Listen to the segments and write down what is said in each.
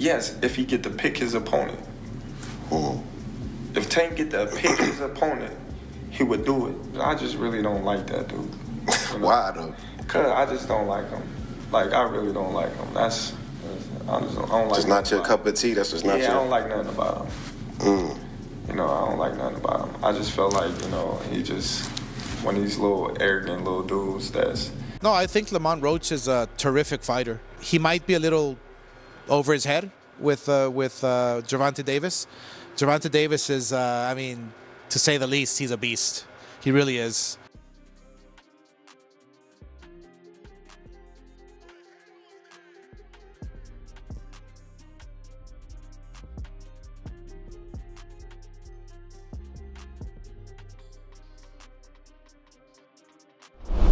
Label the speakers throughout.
Speaker 1: Yes, if he get to pick his opponent. If Tank get to pick his opponent, he would do it. I just really don't like that dude. You know?
Speaker 2: Why though?
Speaker 1: Cause I just don't like him. Like, I really don't like him. I don't like.
Speaker 2: Just not your cup of tea. That's just not your.
Speaker 1: Yeah, I don't like nothing about him. You know, I don't like nothing about him. I just felt like, you know, he just one of these little arrogant little dudes that's.
Speaker 3: No, I think Lamont Roach is a terrific fighter. He might be a little over his head with Gervonta Davis. Gervonta Davis is, I mean, to say the least, he's a beast. He really is.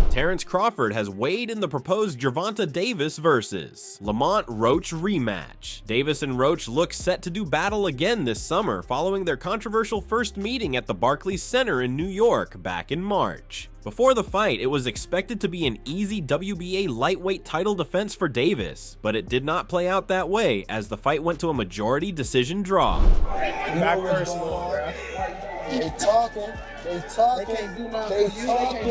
Speaker 4: Terence Crawford has weighed in the proposed Gervonta Davis versus Lamont Roach rematch. Davis and Roach look set to do battle again this summer following their controversial first meeting at the Barclays Center in New York back in March. Before the fight, it was expected to be an easy WBA lightweight title defense for Davis, but it did not play out that way as the fight went to a majority decision draw.
Speaker 5: Back first,
Speaker 6: They talking, they talking, they talking,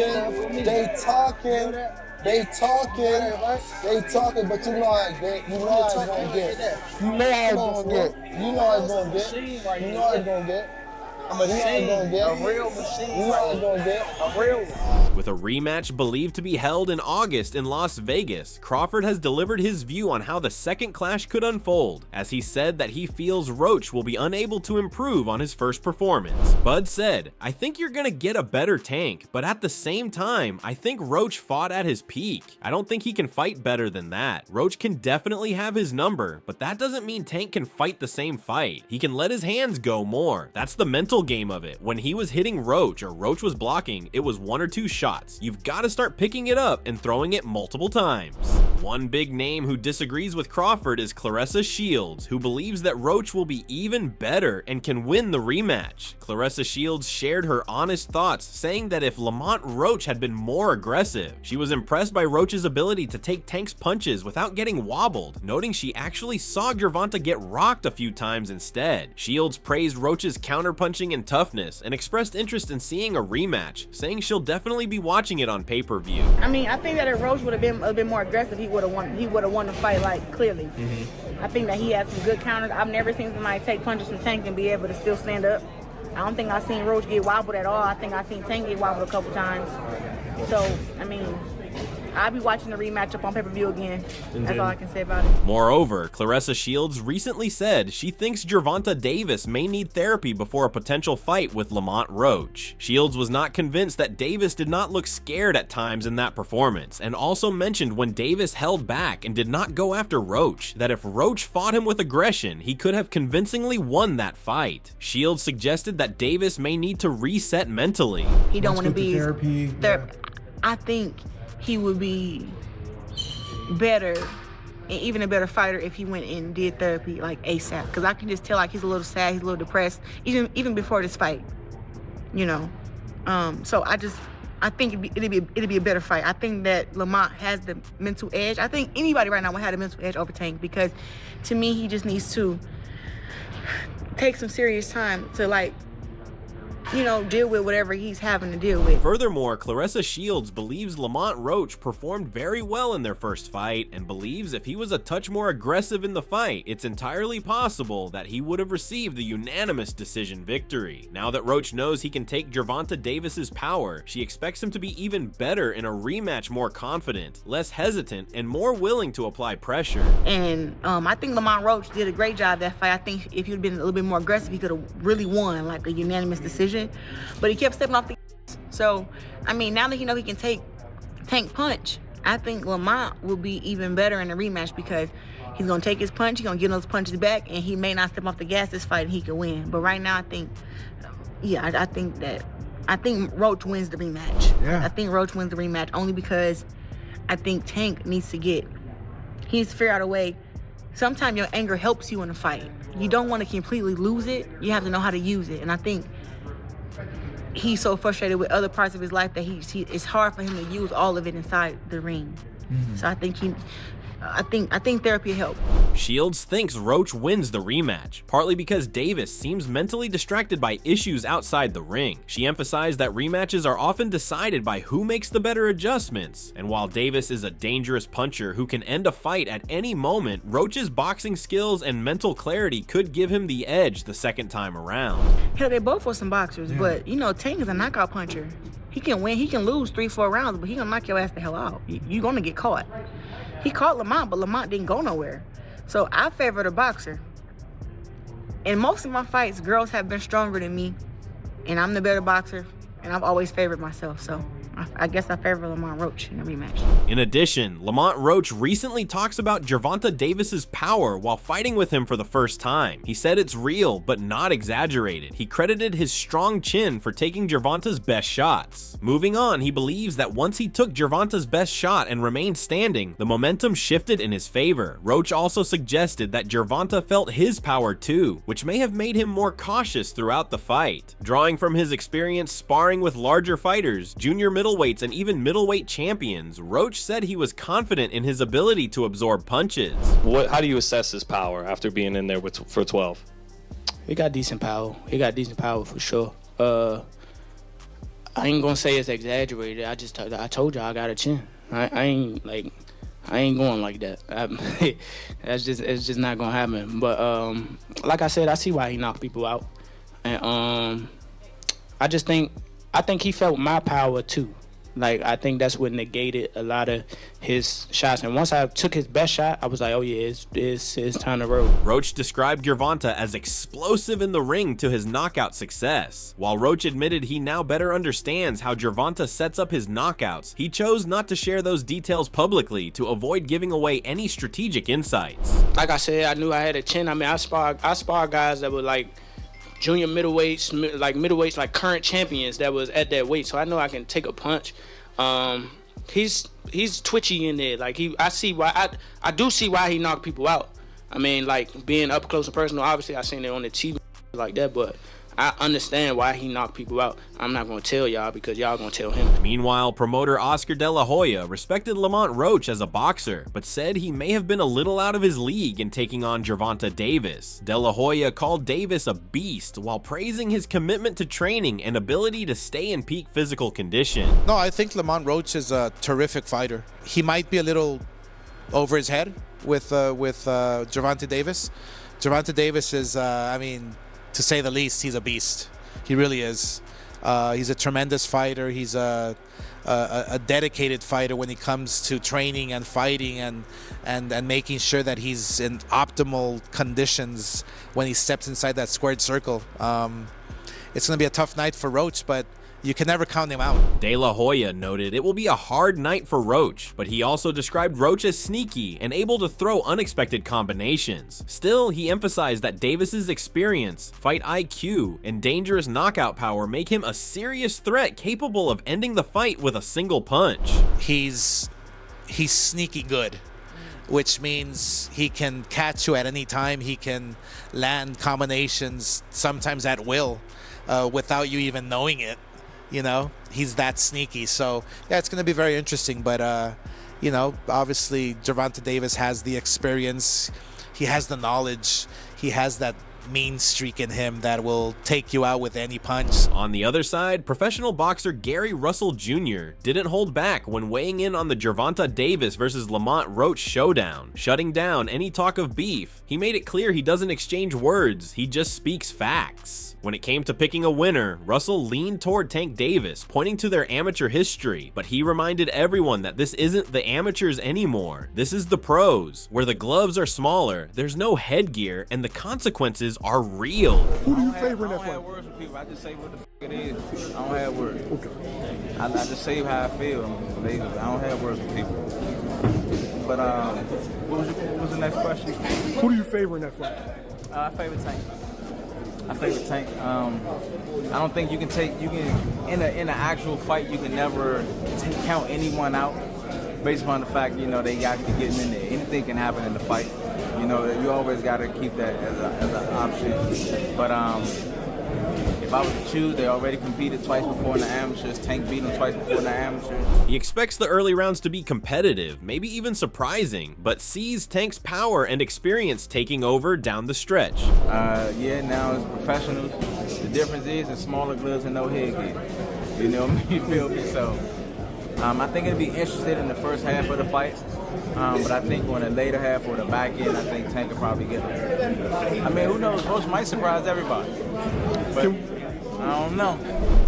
Speaker 6: they talking, they talking, but you know how it's gonna get. You know how it's gonna get. You know how it's gonna get. You know how it's gonna get. I'm a machine, a real machine. You know how it's gonna get. A real one.
Speaker 4: With a rematch believed to be held in August in Las Vegas, Crawford has delivered his view on how the second clash could unfold, as he said that he feels Roach will be unable to improve on his first performance. Bud said, "I think you're gonna get a better Tank, but at the same time, I think Roach fought at his peak. I don't think he can fight better than that. Roach can definitely have his number, but that doesn't mean Tank can fight the same fight. He can let his hands go more. That's the mental game of it. When he was hitting Roach or Roach was blocking, it was 1 or 2 shots. You've got to start picking it up and throwing it multiple times." One big name who disagrees with Crawford is Claressa Shields, who believes that Roach will be even better and can win the rematch. Claressa Shields shared her honest thoughts, saying that if Lamont Roach had been more aggressive, she was impressed by Roach's ability to take Tank's punches without getting wobbled, noting she actually saw Gervonta get rocked a few times instead. Shields praised Roach's counterpunching and toughness and expressed interest in seeing a rematch, saying she'll definitely be watching it on pay-per-view.
Speaker 7: I mean, I think that if Roach would have been a bit more aggressive, he would have won the fight, like, clearly. I think that he had some good counters. I've never seen somebody take punches from Tank and be able to still stand up. I don't think I've seen Roach get wobbled at all. I think I've seen Tank get wobbled a couple times. So, I mean, I'll be watching the rematch up on pay-per-view again. That's all I can say about it.
Speaker 4: Moreover, Claressa Shields recently said she thinks Gervonta Davis may need therapy before a potential fight with Lamont Roach. Shields was not convinced that Davis did not look scared at times in that performance, and also mentioned when Davis held back and did not go after Roach, that if Roach fought him with aggression, he could have convincingly won that fight. Shields suggested that Davis may need to reset mentally.
Speaker 7: He don't want to be
Speaker 5: therapy.
Speaker 7: I think he would be better and even a better fighter if he went and did therapy like ASAP. Because I can just tell, like, he's a little sad, he's a little depressed, even before this fight, you know. So I think it'd be a better fight. I think that Lamont has the mental edge. I think anybody right now would have the mental edge over Tank, because to me he just needs to take some serious time to, like, you know, deal with whatever he's having to deal with.
Speaker 4: Furthermore, Claressa Shields believes Lamont Roach performed very well in their first fight and believes if he was a touch more aggressive in the fight, it's entirely possible that he would have received the unanimous decision victory. Now that Roach knows he can take Gervonta Davis's power, she expects him to be even better in a rematch, more confident, less hesitant, and more willing to apply pressure.
Speaker 7: And I think Lamont Roach did a great job that fight. I think if he'd been a little bit more aggressive, he could have really won, like, a unanimous decision. But he kept stepping off the so, I mean, now that he knows he can take Tank punch, I think Lamont will be even better in the rematch, because he's going to take his punch, he's going to get those punches back, and he may not step off the gas this fight and he can win. But right now, I think, yeah, I think Roach wins the rematch.
Speaker 5: Yeah.
Speaker 7: I think Roach wins the rematch only because I think Tank needs to figure out a way. Sometimes your anger helps you in a fight. You don't want to completely lose it. You have to know how to use it. And I think he's so frustrated with other parts of his life that it's hard for him to use all of it inside the ring. So I think I think therapy helped.
Speaker 4: Shields thinks Roach wins the rematch, partly because Davis seems mentally distracted by issues outside the ring. She emphasized that rematches are often decided by who makes the better adjustments, and while Davis is a dangerous puncher who can end a fight at any moment, Roach's boxing skills and mental clarity could give him the edge the second time around.
Speaker 7: Hell, they both were some boxers, but you know, Tank is a knockout puncher. He can win, he can lose 3-4 rounds, but he gonna knock your ass the hell out. You're gonna get caught. He caught Lamont, but Lamont didn't go nowhere. So I favor the boxer. In most of my fights, girls have been stronger than me, and I'm the better boxer, and I've always favored myself, so I guess I favor Lamont Roach in the rematch.
Speaker 4: In addition, Lamont Roach recently talks about Gervonta Davis's power while fighting with him for the first time. He said it's real, but not exaggerated. He credited his strong chin for taking Gervonta's best shots. Moving on, he believes that once he took Gervonta's best shot and remained standing, the momentum shifted in his favor. Roach also suggested that Gervonta felt his power too, which may have made him more cautious throughout the fight. Drawing from his experience sparring with larger fighters, junior middleweights, and even middleweight champions, Roach said he was confident in his ability to absorb punches.
Speaker 5: How do you assess his power after being in there for 12?
Speaker 8: He got decent power. He got decent power for sure. I ain't gonna say it's exaggerated. I told you I got a chin. I ain't going like that. It's just not gonna happen. But like I said, I see why he knocked people out, and I think he felt my power too. Like, I think that's what negated a lot of his shots. And once I took his best shot, I was like, oh yeah, it's time to roll.
Speaker 4: Roach described Gervonta as explosive in the ring to his knockout success. While Roach admitted he now better understands how Gervonta sets up his knockouts, he chose not to share those details publicly to avoid giving away any strategic insights.
Speaker 8: Like I said, I knew I had a chin. I mean, I spar guys that were like junior middleweights, like current champions that was at that weight. So I know I can take a punch. He's twitchy in there. Like I do see why he knocked people out. I mean, like being up close and personal, obviously I seen it on the TV like that, but I understand why he knocked people out. I'm not gonna tell y'all because y'all gonna tell him.
Speaker 4: Meanwhile, promoter Oscar De La Hoya respected Lamont Roach as a boxer, but said he may have been a little out of his league in taking on Gervonta Davis. De La Hoya called Davis a beast while praising his commitment to training and ability to stay in peak physical condition.
Speaker 3: No, I think Lamont Roach is a terrific fighter. He might be a little over his head with Gervonta Davis. Gervonta Davis is, I mean, to say the least, he's a beast. He really is. He's a tremendous fighter. He's a dedicated fighter when it comes to training and fighting and making sure that he's in optimal conditions when he steps inside that squared circle. It's going to be a tough night for Roach, but you can never count him out.
Speaker 4: De La Hoya noted it will be a hard night for Roach, but he also described Roach as sneaky and able to throw unexpected combinations. Still, he emphasized that Davis's experience, fight IQ, and dangerous knockout power make him a serious threat capable of ending the fight with a single punch.
Speaker 3: He's sneaky good, which means he can catch you at any time. He can land combinations sometimes at will without you even knowing it. You know, he's that sneaky. So, yeah, it's going to be very interesting. But, you know, obviously Gervonta Davis has the experience. He has the knowledge. He has that mean streak in him that will take you out with any punch.
Speaker 4: On the other side, professional boxer Gary Russell Jr. didn't hold back when weighing in on the Gervonta Davis versus Lamont Roach showdown, shutting down any talk of beef. He made it clear he doesn't exchange words, he just speaks facts. When it came to picking a winner, Russell leaned toward Tank Davis, pointing to their amateur history, but he reminded everyone that this isn't the amateurs anymore. This is the pros, where the gloves are smaller, there's no headgear, and the consequences are real.
Speaker 9: Who do you favor in that fight?
Speaker 1: I don't have words with people. I just say what the it is. I don't have words. Okay. I just say how I feel. I don't have words with people. But what was the next question?
Speaker 9: Who do you favor in that fight?
Speaker 1: I favor Tank. I don't think in an actual fight you can never count anyone out based upon the fact, you know, they got to get in there. Anything can happen in the fight. You know, you always got to keep that as an option. But if if I was to choose, they already competed twice before in the amateurs. Tank beat them twice before in the amateurs.
Speaker 4: He expects the early rounds to be competitive, maybe even surprising, but sees Tank's power and experience taking over down the stretch.
Speaker 1: Yeah, now it's professionals. The difference is it's smaller gloves and no headgear. You know what I mean? You feel me? So I think it'll be interested in the first half of the fight. But I think on the later half or the back end, I think Tank will probably get him. I mean, who knows? Roach might surprise everybody. But I don't know.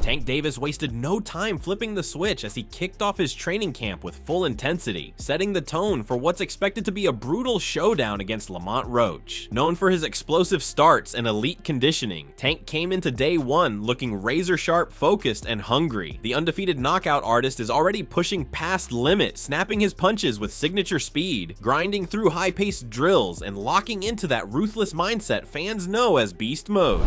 Speaker 4: Tank Davis wasted no time flipping the switch as he kicked off his training camp with full intensity, setting the tone for what's expected to be a brutal showdown against Lamont Roach. Known for his explosive starts and elite conditioning, Tank came into day one looking razor-sharp, focused, and hungry. The undefeated knockout artist is already pushing past limit, snapping his punches with signature speed, grinding through high-paced drills, and locking into that ruthless mindset fans know as beast mode.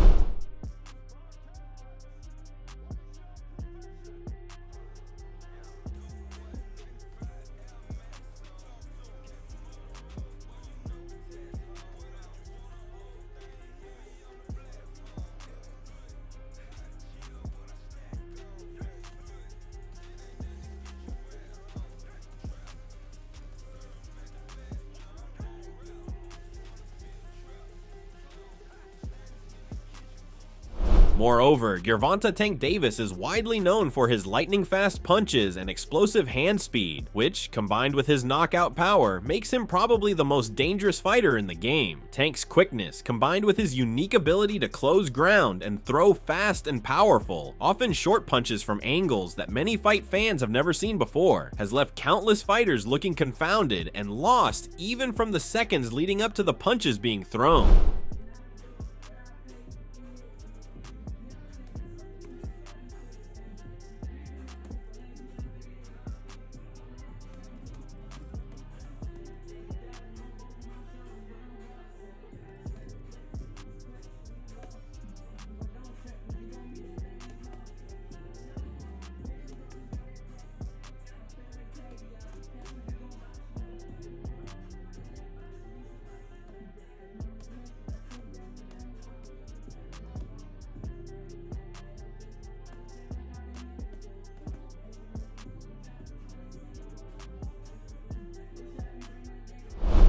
Speaker 4: Moreover, Gervonta Tank Davis is widely known for his lightning-fast punches and explosive hand speed, which, combined with his knockout power, makes him probably the most dangerous fighter in the game. Tank's quickness, combined with his unique ability to close ground and throw fast and powerful, often short punches from angles that many fight fans have never seen before, has left countless fighters looking confounded and lost even from the seconds leading up to the punches being thrown.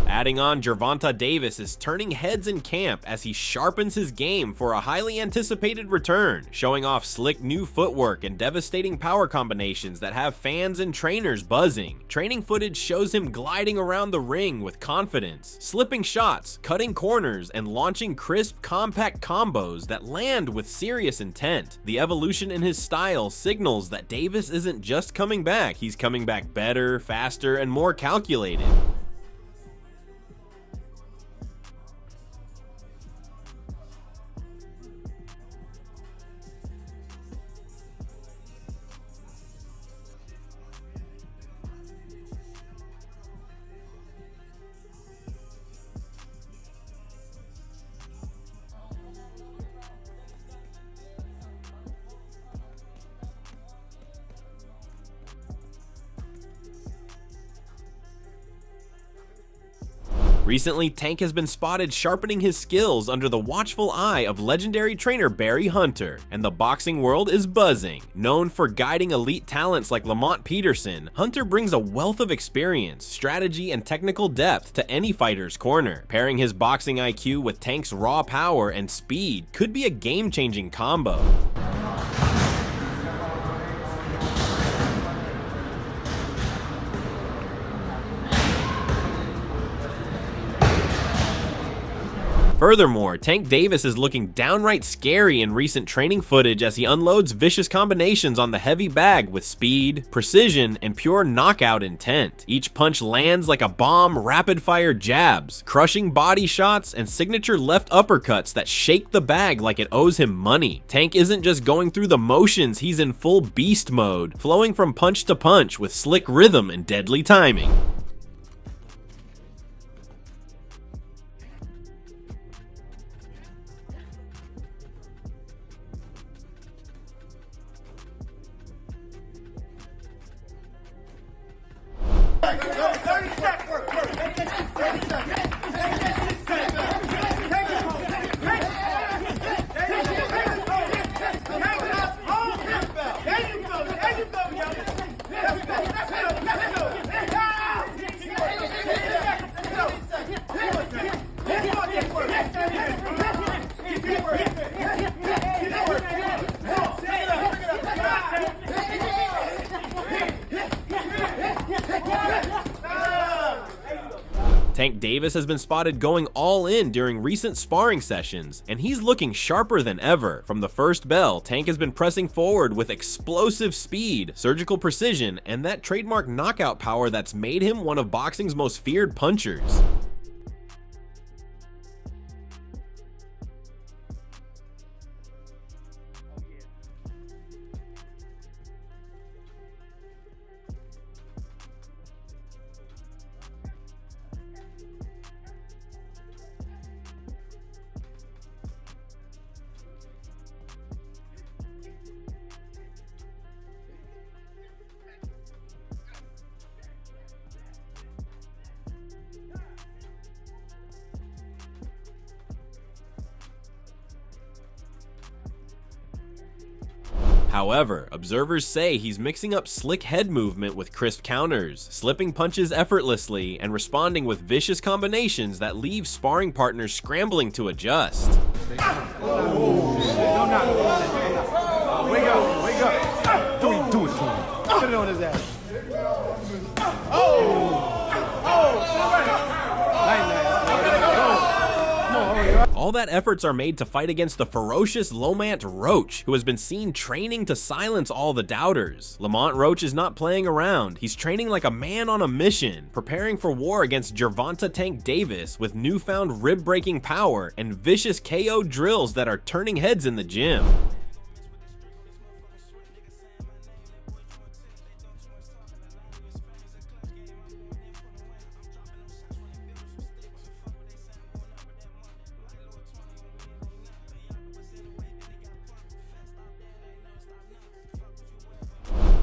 Speaker 4: Adding on, Gervonta Davis is turning heads in camp as he sharpens his game for a highly anticipated return, showing off slick new footwork and devastating power combinations that have fans and trainers buzzing. Training footage shows him gliding around the ring with confidence, slipping shots, cutting corners, and launching crisp, compact combos that land with serious intent. The evolution in his style signals that Davis isn't just coming back, he's coming back better, faster, and more calculated. Recently, Tank has been spotted sharpening his skills under the watchful eye of legendary trainer Barry Hunter, and the boxing world is buzzing. Known for guiding elite talents like Lamont Peterson, Hunter brings a wealth of experience, strategy, and technical depth to any fighter's corner. Pairing his boxing IQ with Tank's raw power and speed could be a game-changing combo. Furthermore, Tank Davis is looking downright scary in recent training footage as he unloads vicious combinations on the heavy bag with speed, precision, and pure knockout intent. Each punch lands like a bomb, rapid-fire jabs, crushing body shots, and signature left uppercuts that shake the bag like it owes him money. Tank isn't just going through the motions, he's in full beast mode, flowing from punch to punch with slick rhythm and deadly timing. Davis has been spotted going all in during recent sparring sessions, and he's looking sharper than ever. From the first bell, Tank has been pressing forward with explosive speed, surgical precision, and that trademark knockout power that's made him one of boxing's most feared punchers. However, observers say he's mixing up slick head movement with crisp counters, slipping punches effortlessly, and responding with vicious combinations that leave sparring partners scrambling to adjust.
Speaker 9: Wake up. Wake up. Do it to him. Put it on his ass.
Speaker 4: All that efforts are made to fight against the ferocious Lamont Roach, who has been seen training to silence all the doubters. Lamont Roach is not playing around. He's training like a man on a mission, preparing for war against Gervonta Tank Davis with newfound rib-breaking power and vicious KO drills that are turning heads in the gym.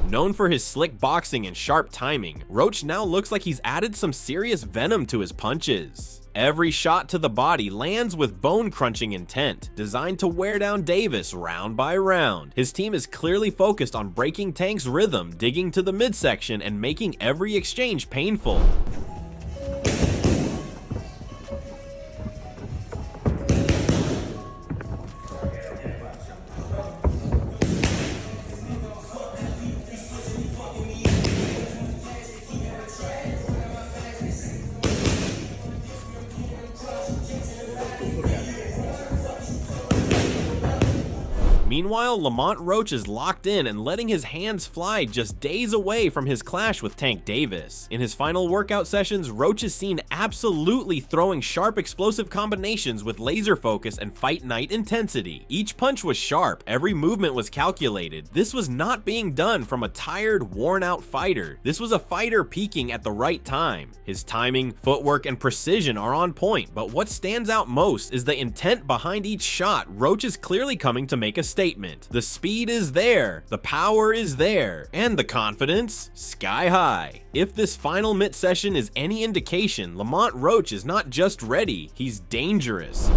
Speaker 4: Known for his slick boxing and sharp timing, Roach now looks like he's added some serious venom to his punches. Every shot to the body lands with bone-crunching intent, designed to wear down Davis round by round. His team is clearly focused on breaking Tank's rhythm, digging to the midsection, and making every exchange painful. Meanwhile, Lamont Roach is locked in and letting his hands fly just days away from his clash with Tank Davis. In his final workout sessions, Roach is seen absolutely throwing sharp explosive combinations with laser focus and fight night intensity. Each punch was sharp, every movement was calculated. This was not being done from a tired, worn-out fighter. This was a fighter peaking at the right time. His timing, footwork, and precision are on point, but what stands out most is the intent behind each shot. Roach is clearly coming to make a statement. The speed is there, the power is there, and the confidence sky high. If this final mitt session is any indication, Lamont Roach is not just ready, he's dangerous.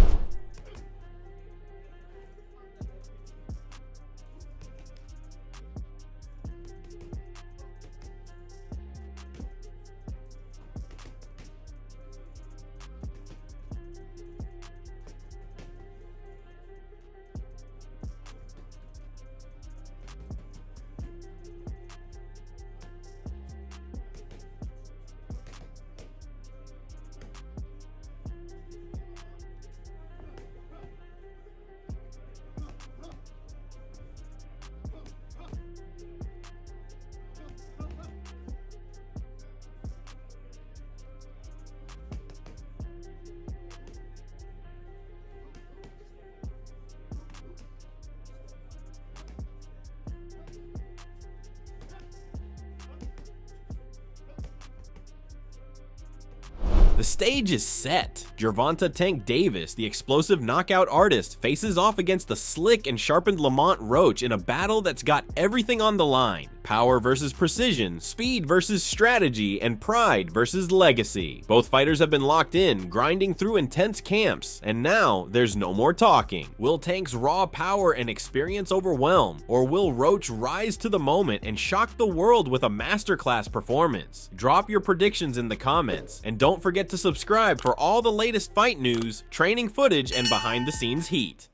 Speaker 4: The stage is set. Gervonta Tank Davis, the explosive knockout artist, faces off against the slick and sharpened Lamont Roach in a battle that's got everything on the line. Power versus precision, speed versus strategy, and pride versus legacy. Both fighters have been locked in, grinding through intense camps, and now there's no more talking. Will Tank's raw power and experience overwhelm, or will Roach rise to the moment and shock the world with a masterclass performance? Drop your predictions in the comments, and don't forget to subscribe for all the latest fight news, training footage, and behind the scenes heat.